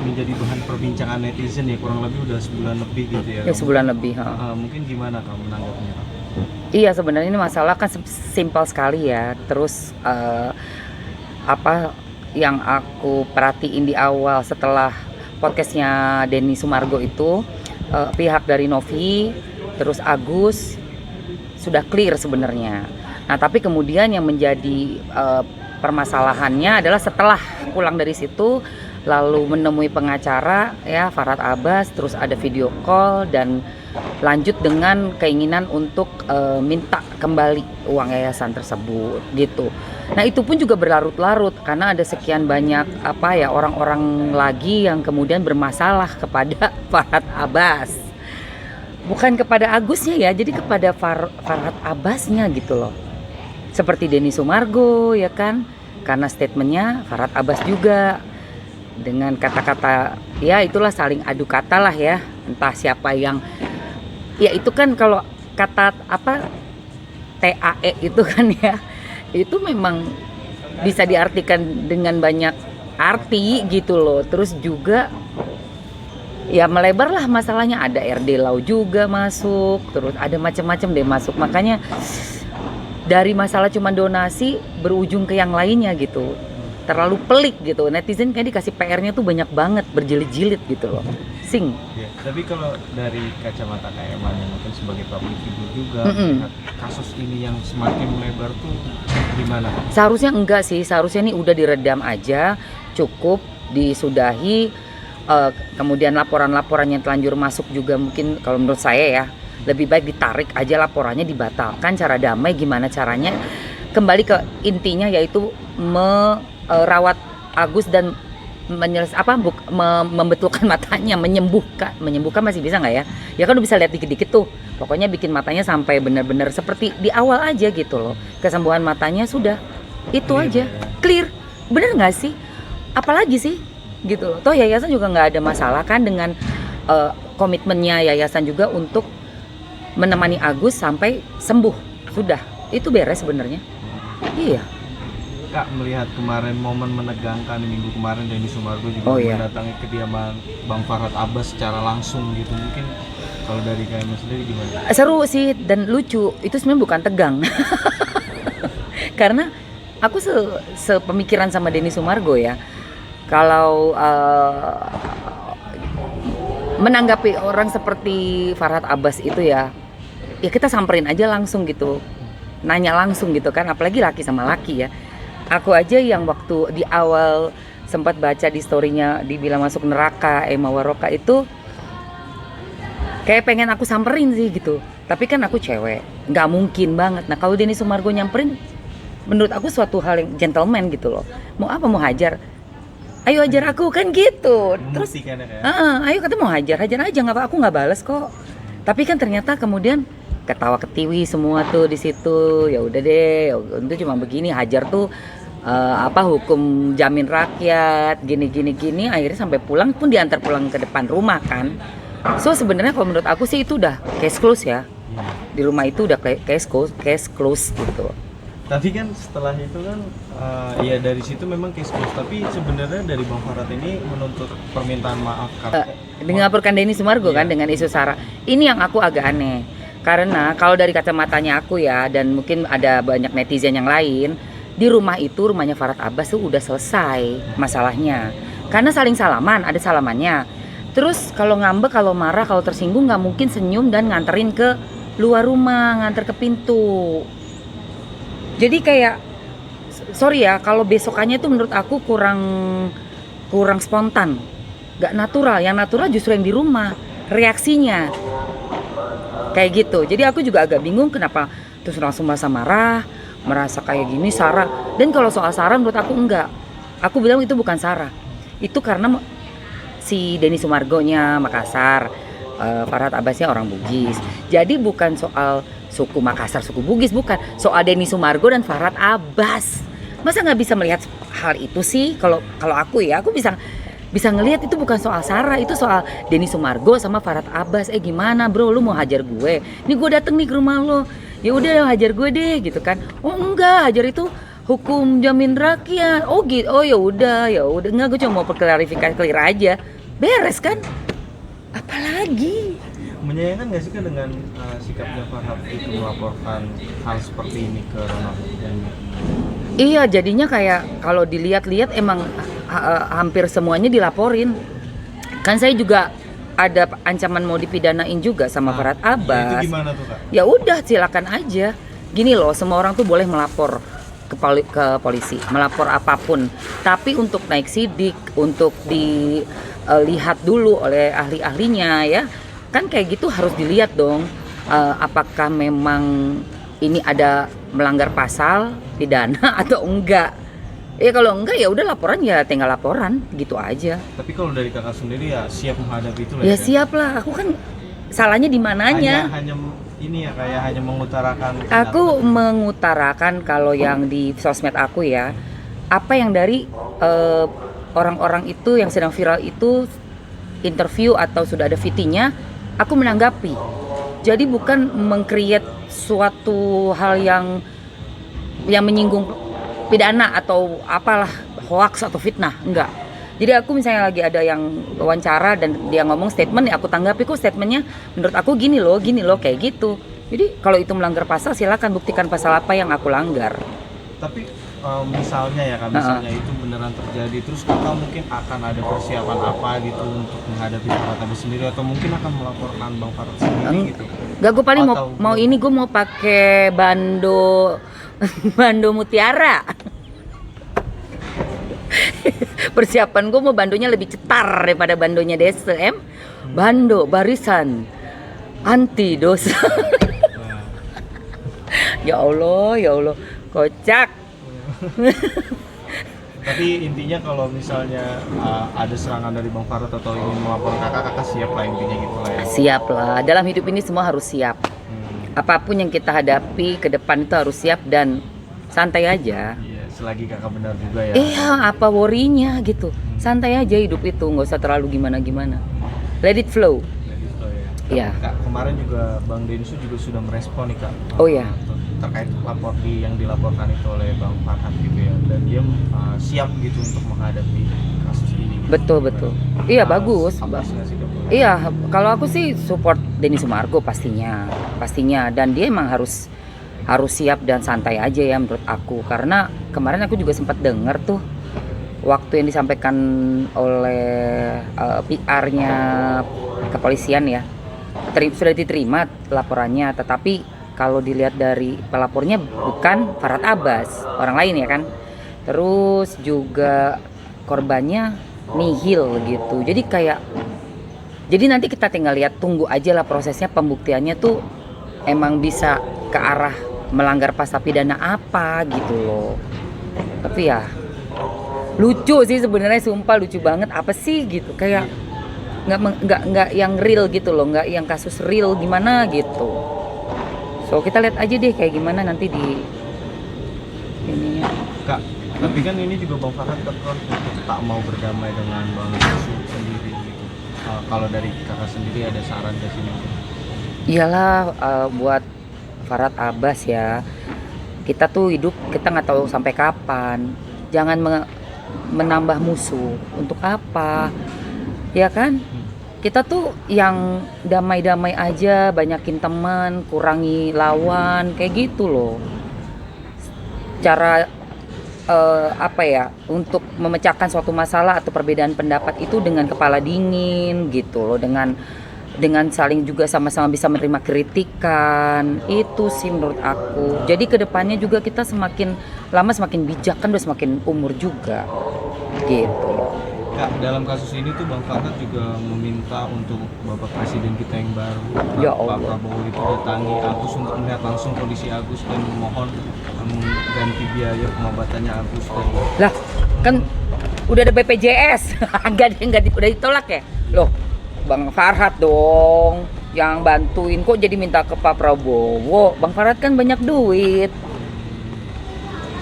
menjadi bahan perbincangan netizen ya, kurang lebih udah sebulan lebih gitu ya. Ya sebulan lebih. Mungkin gimana kamu menanggapnya? Iya, sebenarnya ini masalah kan simpel sekali ya. Terus apa yang aku perhatiin di awal setelah podcastnya Denny Sumargo itu, pihak dari Novi terus Agus sudah clear sebenarnya. Nah tapi kemudian yang menjadi permasalahannya adalah setelah pulang dari situ lalu menemui pengacara ya Farhad Abbas, terus ada video call dan lanjut dengan keinginan untuk minta kembali uang yayasan tersebut gitu. Nah itu pun juga berlarut-larut karena ada sekian banyak orang-orang lagi yang kemudian bermasalah kepada Farhad Abbas, bukan kepada Agusnya ya, jadi kepada Farhad Abbasnya gitu loh. Seperti Denny Sumargo ya kan, karena statementnya Farhad Abbas juga dengan kata-kata ya itulah saling adu kata lah ya, entah siapa yang ya itu kan kalau kata TAE itu kan ya itu memang bisa diartikan dengan banyak arti gitu loh. Terus juga ya melebar lah masalahnya, ada RD Lau juga masuk, terus ada macam-macam deh masuk, makanya dari masalah cuma donasi berujung ke yang lainnya gitu. Terlalu pelik gitu, netizen kayak dikasih PR-nya tuh banyak banget, berjilid-jilid gitu loh. Sing. Ya, tapi kalau dari kacamata Kak Eman yang mungkin sebagai public figure juga, kasus ini yang semakin melebar tuh gimana? Seharusnya enggak sih, seharusnya ini udah diredam aja, cukup disudahi. Kemudian laporan-laporan yang telanjur masuk juga mungkin kalau menurut saya ya lebih baik ditarik aja laporannya, dibatalkan cara damai. Gimana caranya kembali ke intinya, yaitu merawat Agus dan membetulkan matanya, menyembuhkan masih bisa nggak ya? Ya kan udah bisa lihat dikit-dikit tuh. Pokoknya bikin matanya sampai benar-benar seperti di awal aja gitu loh. Kesembuhan matanya sudah itu aja clear. Bener nggak sih? Apalagi sih gitu loh. Toh yayasan juga nggak ada masalah kan dengan komitmennya yayasan juga untuk menemani Agus sampai sembuh. Sudah, itu beres sebenarnya. Iya. Kak, melihat kemarin momen menegangkan minggu kemarin Denny Sumargo juga mendatangi kediaman Bang Farhad Abbas secara langsung gitu, mungkin kalau dari Kak Eman sendiri gimana? Seru sih dan lucu, itu sebenarnya bukan tegang. Karena aku sepemikiran sama Denny Sumargo ya. Kalau menanggapi orang seperti Farhad Abbas itu ya kita samperin aja langsung gitu, nanya langsung gitu kan, apalagi laki sama laki ya. Aku aja yang waktu di awal sempat baca di storynya dibilang masuk neraka Emma Waroka itu kayak pengen aku samperin sih gitu, tapi kan aku cewek, nggak mungkin banget. Nah kalau Denny Sumargo nyamperin, menurut aku suatu hal yang gentleman gitu loh. Mau apa, mau hajar, ayo hajar aku kan gitu. Terus ayo kata mau hajar aja nggak apa, aku nggak balas kok. Tapi kan ternyata kemudian ketawa ketiwi semua tuh di situ. Ya udah deh, itu cuma begini, hajar tuh hukum jamin rakyat gini. Akhirnya sampai pulang pun diantar pulang ke depan rumah kan. So sebenarnya kalau menurut aku sih itu udah case close ya. Di rumah itu udah case close gitu. Tapi kan setelah itu kan ya dari situ memang case close, tapi sebenarnya dari Bang Farhad ini menuntut permintaan maaf dengan laporkan Denny Sumargo kan dengan isu SARA. Ini yang aku agak aneh. Karena kalau dari kacamatanya aku ya, dan mungkin ada banyak netizen yang lain, di rumah itu, rumahnya Farhad Abbas tuh udah selesai masalahnya. Karena saling salaman, ada salamannya. Terus kalau ngambek, kalau marah, kalau tersinggung nggak mungkin senyum dan nganterin ke luar rumah, nganter ke pintu. Jadi kayak, sorry ya, kalau besokannya tuh menurut aku kurang spontan, nggak natural. Yang natural justru yang di rumah, reaksinya. Kayak gitu. Jadi aku juga agak bingung kenapa terus langsung merasa marah, merasa kayak gini Sarah. Dan kalau soal Sarah menurut aku enggak. Aku bilang itu bukan Sarah. Itu karena si Denny Sumargonya Makassar, Farhad Abbasnya orang Bugis. Jadi bukan soal suku Makassar, suku Bugis, bukan. Soal Denny Sumargo dan Farhad Abbas. Masa nggak bisa melihat hal itu sih? Kalau aku ya, aku bisa ngelihat itu bukan soal Sarah, itu soal Denny Sumargo sama Farhad Abbas. Gimana bro, lu mau hajar gue? Nih gue dateng nih ke rumah lo. Ya udah hajar gue deh gitu kan. Oh enggak, hajar itu hukum jamin rakyat. Oh gitu. Oh ya udah. Enggak, gue cuma mau klarifikasi clear aja. beres kan? Apalagi? Menyayangkan nggak sih Kak dengan sikapnya Farhad itu melaporkan hal seperti ini ke Ronald? Iya, jadinya kayak kalau dilihat-lihat emang hampir semuanya dilaporin. Kan saya juga ada ancaman mau dipidanain juga sama Farhad Abbas. Itu gimana tuh Kak? Ya udah, silakan aja. Gini loh, semua orang tuh boleh melapor ke polisi, melapor apapun. Tapi untuk naik sidik, untuk dilihat dulu oleh ahli-ahlinya ya. Kan kayak gitu harus dilihat dong, apakah memang ini ada melanggar pasal pidana atau enggak. Ya kalau enggak ya udah laporan, ya tinggal laporan gitu aja. Tapi kalau dari Kakak sendiri ya siap menghadapi itu lah Ya siap lah, aku kan salahnya di mananya. Hanya ini ya kayak hanya mengutarakan. Aku mengutarakan kalau yang di sosmed aku ya, apa yang dari orang-orang itu yang sedang viral itu interview atau sudah ada VT-nya, aku menanggapi. Jadi bukan meng-create suatu hal yang menyinggung pidana atau apalah, hoax atau fitnah, enggak. Jadi aku misalnya lagi ada yang wawancara dan dia ngomong statement, ya aku tanggapi kok statementnya menurut aku gini loh, kayak gitu. Jadi kalau itu melanggar pasal, silakan buktikan pasal apa yang aku langgar. Tapi misalnya ya kan, misalnya itu beneran terjadi, terus Kakak mungkin akan ada persiapan apa gitu untuk menghadapi Farhad Abbas sendiri, atau mungkin akan melaporkan Bang Farhad sendiri gitu? Enggak, gue paling gue mau pakai bando mutiara. Persiapan gue mau bandonya lebih cetar daripada bandonya DSM. Bando barisan anti dosa. Ya Allah, kocak. Tapi intinya kalau misalnya ada serangan dari Bang Farhad atau ingin melapor kakak siap lah, intinya gitu lah ya. Siap lah, dalam hidup ini semua harus siap. Apapun yang kita hadapi ke depan itu harus siap dan santai aja. Iya, selagi kakak benar juga ya. Iya, apa worry-nya gitu. Santai aja hidup itu, nggak usah terlalu gimana-gimana. Let it flow. Iya. Kak, kemarin juga Bang Densu juga sudah merespon nih Kak. Oh ya. Terkait yang dilaporkan itu oleh Bang Farhad gitu ya. Dan dia siap gitu untuk menghadapi kasus ini. Betul. Iya, bagus. Iya, kalau aku sih support Denny Sumargo pastinya. Dan dia emang harus siap dan santai aja ya menurut aku. Karena kemarin aku juga sempat dengar tuh waktu yang disampaikan oleh PR-nya kepolisian ya, sudah diterima laporannya, tetapi kalau dilihat dari pelapornya bukan Farhad Abbas, orang lain ya kan. Terus juga korbannya nihil gitu. Jadi nanti kita tinggal lihat, tunggu aja lah prosesnya, pembuktiannya tuh emang bisa ke arah melanggar pasal pidana apa gitu loh. Tapi ya lucu sih sebenarnya, sumpah lucu banget, apa sih gitu, kayak nggak yang real gitu loh, nggak yang kasus real gimana gitu. So kita lihat aja deh kayak gimana nanti di ininya. Kak, tapi kan ini juga Bang Farhad kekeh untuk tak mau berdamai dengan Bang Densu sendiri gitu. Kalau dari kakak sendiri ada saran ke sini? Iyalah, buat Farhad Abbas ya, kita tuh hidup, kita nggak tahu sampai kapan. Jangan menambah musuh, untuk apa ya kan? Kita tuh yang damai-damai aja, banyakin teman, kurangi lawan, kayak gitu loh. Cara apa ya, untuk memecahkan suatu masalah atau perbedaan pendapat itu dengan kepala dingin gitu loh, dengan saling juga sama-sama bisa menerima kritikan. Itu sih menurut aku. Jadi kedepannya juga kita semakin lama semakin bijak, kan udah semakin umur juga gitu loh. Kak, dalam kasus ini tuh Bang Farhad juga meminta untuk Bapak Presiden kita yang baru, Pak Prabowo itu datangi Agus untuk melihat langsung kondisi Agus dan memohon mengganti biaya pengobatannya Agus. Lah, kan udah ada BPJS, udah ditolak ya? Loh, Bang Farhad dong yang bantuin, kok jadi minta ke Pak Prabowo? Bang Farhad kan banyak duit.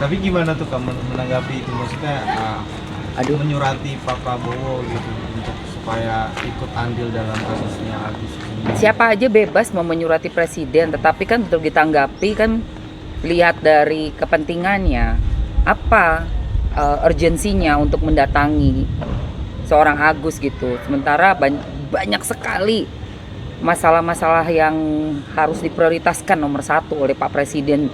Tapi gimana tuh kamu menanggapi itu? Maksudnya menyurati Pak Prabowo gitu untuk supaya ikut andil dalam kasusnya Agus. Siapa aja bebas mau menyurati presiden, tetapi kan betul ditanggapi kan, lihat dari kepentingannya apa, urgensinya untuk mendatangi seorang Agus gitu. Sementara banyak sekali masalah-masalah yang harus diprioritaskan nomor satu oleh Pak Presiden,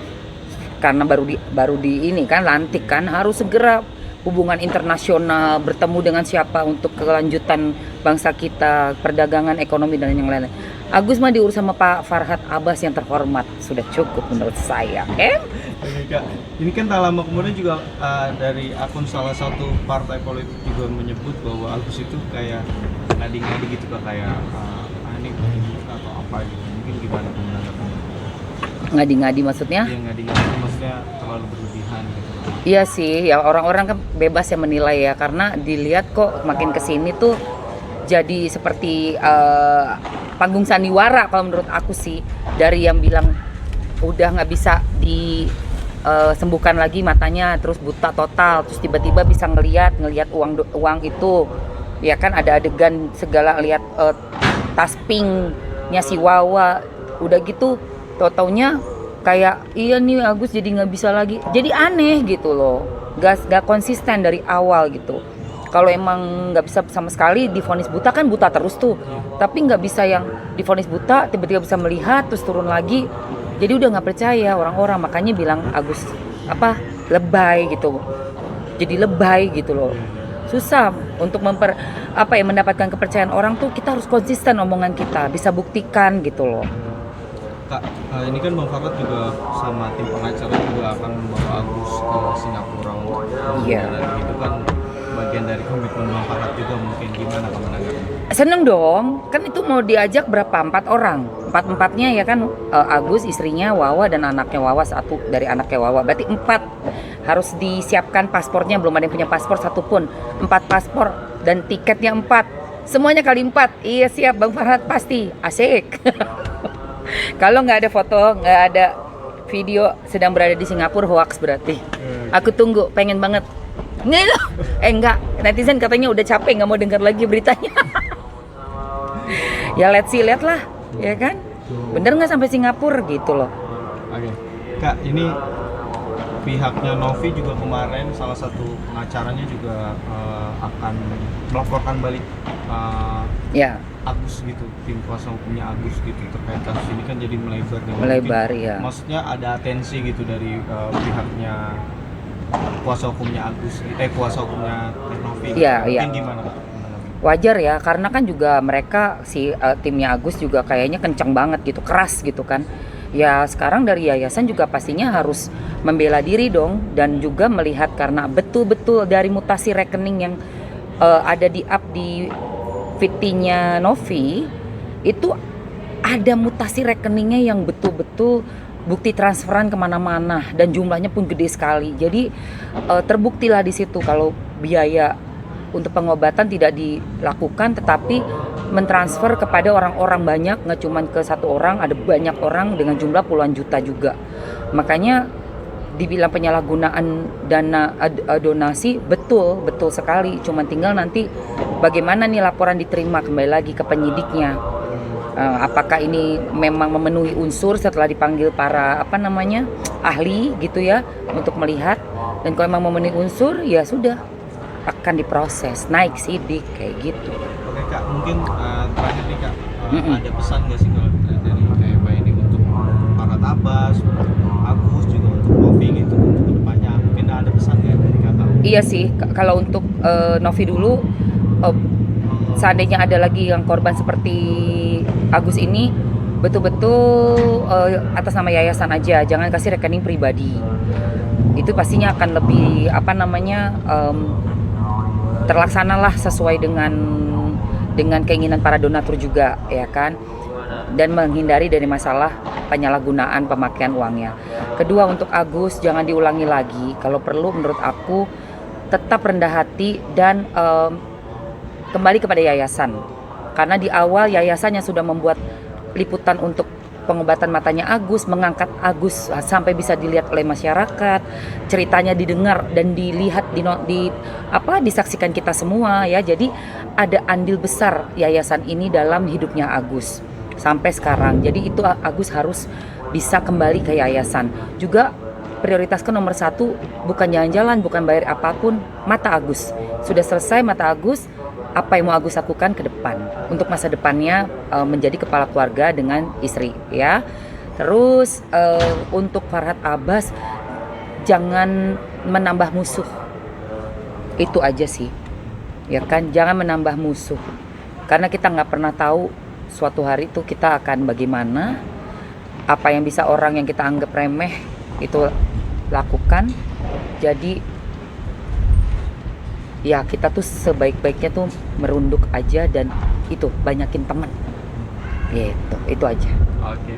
karena baru di ini kan lantik kan, harus segera hubungan internasional, bertemu dengan siapa untuk kelanjutan bangsa kita, perdagangan, ekonomi dan yang lain. Agus mah diurus sama Pak Farhad Abbas yang terhormat, sudah cukup menurut saya. Oke, Kak. Ini kan tak lama kemudian juga dari akun salah satu partai politik juga menyebut bahwa Agus itu kayak ngadi-ngadi gitu Kak, kayak ini begini atau apa gitu. Mungkin gimana menanggapannya? Ngadi-ngadi maksudnya? Iya, ngadi-ngadi maksudnya terlalu berlebihan gitu. Iya sih, ya orang-orang kan bebas ya menilai ya, karena dilihat kok makin kesini tuh jadi seperti panggung sandiwara kalau menurut aku sih. Dari yang bilang udah nggak bisa disembuhkan lagi matanya, terus buta total, terus tiba-tiba bisa ngelihat uang itu, ya kan ada adegan segala, lihat tas pinknya si Wawa, udah gitu tau-taunya kayak iya nih Agus jadi nggak bisa lagi, jadi aneh gitu loh, gak konsisten dari awal gitu. Kalau emang nggak bisa sama sekali divonis buta kan buta terus tuh, tapi nggak bisa yang divonis buta tiba-tiba bisa melihat terus turun lagi, jadi udah nggak percaya orang-orang, makanya bilang Agus lebay gitu, jadi lebay gitu loh. Susah untuk mendapatkan kepercayaan orang tuh, kita harus konsisten omongan kita, bisa buktikan gitu loh. Kak, ini kan Bang Farhad juga sama tim pengacara juga akan membawa Agus ke Singapura untuk Iya. Itu kan bagian dari komitmen Bang Farhad juga, mungkin gimana Kak menanggapinya? Seneng dong, kan itu mau diajak berapa? 4 orang, empatnya ya kan, Agus, istrinya, Wawa, dan anaknya Wawa, satu dari anaknya Wawa, berarti 4. Harus disiapkan paspornya, belum ada yang punya paspor satupun. 4 paspor dan tiketnya 4, semuanya kali 4. Iya siap Bang Farhad, pasti asik. Kalau nggak ada foto, nggak ada video sedang berada di Singapura, hoax berarti. Aku tunggu, pengen banget. Enggak, netizen katanya udah capek, nggak mau dengar lagi beritanya. Ya lihat lah, ya kan? Bener nggak sampai Singapura gitu loh. Oke, Kak, ini pihaknya Novi juga kemarin salah satu pengacaranya juga akan melaporkan balik Ya, Agus gitu, tim kuasa hukumnya Agus gitu, terkait kasus ini kan jadi melebar dan melebar mungkin, ya. maksudnya ada atensi gitu dari pihaknya kuasa hukumnya Agus, kuasa hukumnya Novi. Iya, Mungkin iya. gimana Kak? Wajar ya, karena kan juga mereka timnya Agus juga kayaknya kencang banget gitu, keras gitu kan. Ya sekarang dari yayasan juga pastinya harus membela diri dong, dan juga melihat karena betul-betul dari mutasi rekening yang ada di VT-nya Novi itu ada mutasi rekeningnya yang betul-betul bukti transferan kemana-mana dan jumlahnya pun gede sekali. Jadi terbuktilah di situ kalau biaya untuk pengobatan tidak dilakukan, tetapi mentransfer kepada orang-orang banyak, nggak cuma ke satu orang, ada banyak orang dengan jumlah puluhan juta juga. Makanya dibilang penyalahgunaan dana donasi, betul sekali. Cuma tinggal nanti bagaimana nih laporan diterima kembali lagi ke penyidiknya. Apakah ini memang memenuhi unsur setelah dipanggil para ahli gitu ya untuk melihat, dan kalau memang memenuhi unsur ya sudah akan diproses naik sidik kayak gitu. Oke Kak, mungkin terakhir nih Kak, ada pesan nggak sih kalau dari kayak Mbak ini untuk para tabas, untuk Agus juga untuk Novi gitu untuk kedepannya, mungkin ada pesan nggak dari Kakak? Iya sih, kalau untuk Novi dulu, seandainya ada lagi yang korban seperti Agus ini, betul-betul atas nama yayasan aja, jangan kasih rekening pribadi. Itu pastinya akan lebih terlaksanalah sesuai dengan keinginan para donatur juga ya kan, dan menghindari dari masalah penyalahgunaan pemakaian uangnya. Kedua, untuk Agus jangan diulangi lagi, kalau perlu menurut aku tetap rendah hati dan kembali kepada yayasan, karena di awal yayasannya sudah membuat liputan untuk pengobatan matanya Agus, mengangkat Agus sampai bisa dilihat oleh masyarakat, ceritanya didengar dan dilihat disaksikan kita semua ya. Jadi ada andil besar yayasan ini dalam hidupnya Agus sampai sekarang. Jadi itu Agus harus bisa kembali ke yayasan. Juga prioritaskan nomor 1 bukan jalan-jalan, bukan bayar apapun, mata Agus. Sudah selesai mata Agus, apa yang mau Agus lakukan ke depan untuk masa depannya, menjadi kepala keluarga dengan istri ya. Terus untuk Farhad Abbas, jangan menambah musuh, itu aja sih ya kan, jangan menambah musuh karena kita nggak pernah tahu suatu hari itu kita akan bagaimana, apa yang bisa orang yang kita anggap remeh itu lakukan. Jadi ya kita tuh sebaik-baiknya tuh merunduk aja dan itu banyakin teman gitu, itu aja. Oke.